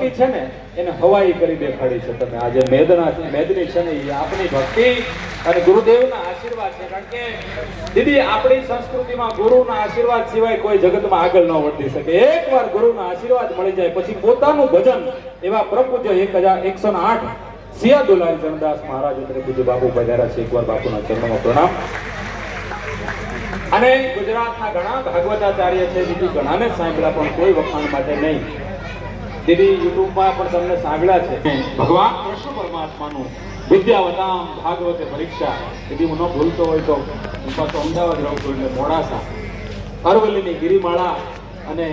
ભક્તિ છે ને એને હવાઈ કરી દેખાડી છે તમે. આજે મેદની છે ને એ આપણી ભક્તિ અને ગુરુદેવના આશીર્વાદ છે. કારણ કે દીદી આપણી સંસ્કૃતિમાં ગુરુના આશીર્વાદ સિવાય કોઈ જગતમાં આગળ ન વધી શકે. એકવાર ગુરુના આશીર્વાદ મળી જાય પછી પોતાનું ભજન એવા પ્રપૂજ્ય 1108 સિયા દુલાલ ચરણદાસ મહારાજ એટલે પૂજ્ય બાપુ પધાર્યા છે. એકવાર બાપુના ચરણોમાં પ્રણામ. અને ગુજરાતના ઘણા ભાગવતાચાર્ય છે દીદી, ઘણાને સાંભળ્યા પણ કોઈ વખાણ માટે નહીં. દીદી યુટ્યુબમાં પણ તમને સાંભળ્યા છે. ભગવાન કૃષ્ણ પરમાત્માનું વિદ્યાવતામ ભાગવતે પરીક્ષા. દીદી હું ન ભૂલતો હોય તો હું પાછો અમદાવાદ રહું છું એટલે મોડાસા અરવલ્લીની ગિરિમાળા અને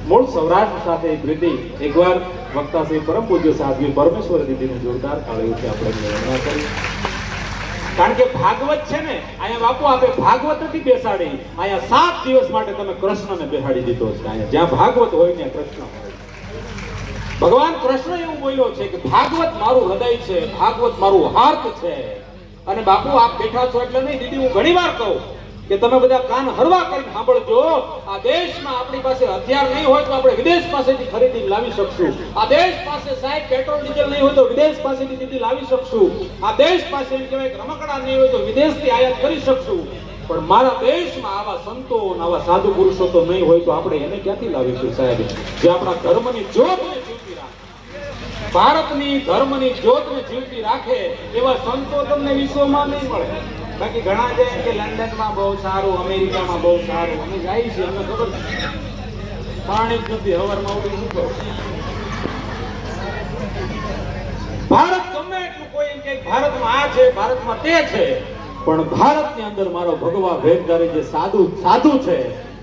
મૂળ સૌરાષ્ટ્ર સાથે પ્રીતિ. એકવાર વક્તા શ્રી પરમ પૂજ્ય સાધ્વી પરમેશ્વર દીદીનું જોરદાર કાઢ્યું છે આપણે નિર્ણય કરી. કારણ કે ભાગવત છે ને અહીંયા બાપુ આપે ભાગવત નથી બેસાડી, અહીંયા 7 દિવસ માટે તમે કૃષ્ણને બેસાડી દીધો છે. અહીંયા જ્યાં ભાગવત હોય ત્યાં કૃષ્ણ હોય. ભગવાન કૃષ્ણ એવું બોલ્યો છે કે ભાગવત મારું હૃદય છે, ભાગવત મારું હાર્ટ છે. અને બાપુ આપ બેઠા છો એટલે નહીં દીદી, હું ઘણી વાર કહું કે તમે બધા કાન હરવા કરીને સાંભળજો. આ દેશમાં આપણી પાસે હથિયાર નહીં હોય તો આપણે વિદેશ પાસેથી ખરીદી લાવી શકશું. આ દેશ પાસે સાહેબ પેટ્રોલ ડીઝલ નહીં હોય તો વિદેશ પાસેથી દીદી લાવી શકશું. આ દેશ પાસે એમ કહેવાય રમકડા નહીં હોય તો વિદેશથી આયાત કરી શકશું. પણ મારા દેશમાં આવા સંતો આવા સાધુ પુરુષો તો નહીં હોય તો આપણે એને ક્યાંથી લાવીશું સાહેબ? જે આપણા ધર્મની જ્યોતને જીવતી રાખે, ભારતની ધર્મની જ્યોતને જીવતી રાખે એવા સંતો તમને વિશ્વમાં નહીં મળે. બાકી ઘણા છે કે લંડનમાં બહુ સારું, અમેરિકામાં બહુ સારું. અમે જાય છે, અમને ખબર પાણી જ નથી હવારમાં ઉડી શું કરું. ભારત ગમે એટલું કોઈ એમ કે ભારતમાં આ છે, ભારતમાં તે છે, પણ ભારતની અંદર મારો ભગવા ભેગધારી જે સાધુ છે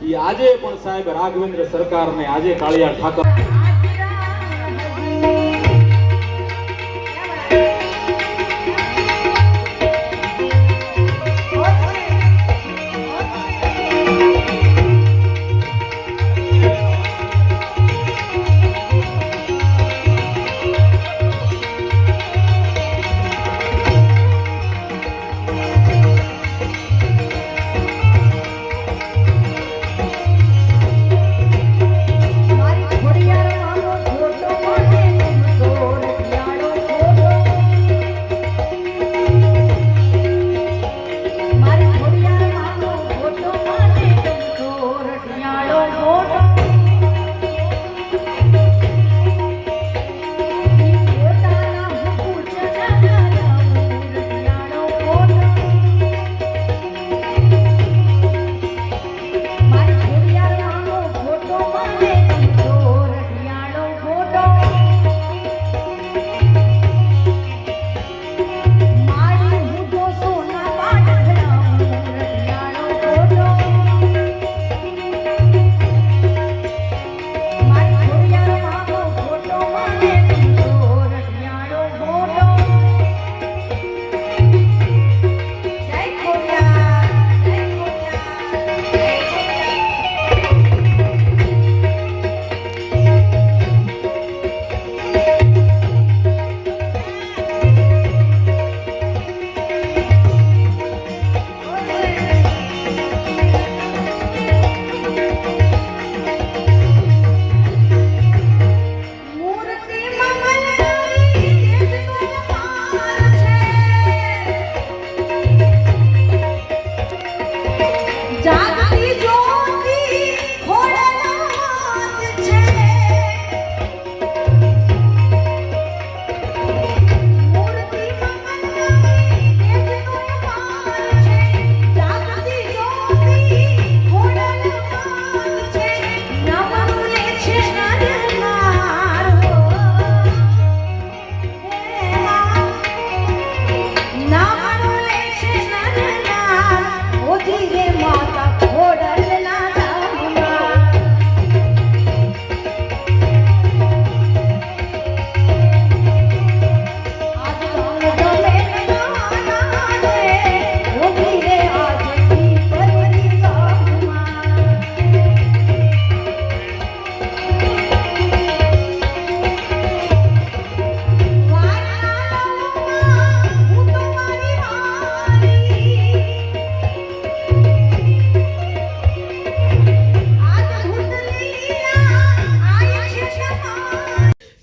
એ આજે પણ સાહેબ રાઘવેન્દ્ર સરકારને આજે કાળિયા ઠાકર મારી ઘોડિયાર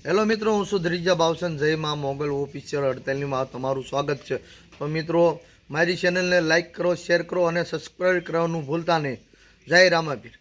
હેલો મિત્રો, હું છું ધ્રિજા બાવસન. જય મા મોગલ ઓફિશિયલ 48 તમારું સ્વાગત છે. તો મિત્રો, મારી ચેનલને લાઈક કરો, શેર કરો અને સબસ્ક્રાઈબ કરવાનું ભૂલતા નહીં. જય રામાપીર.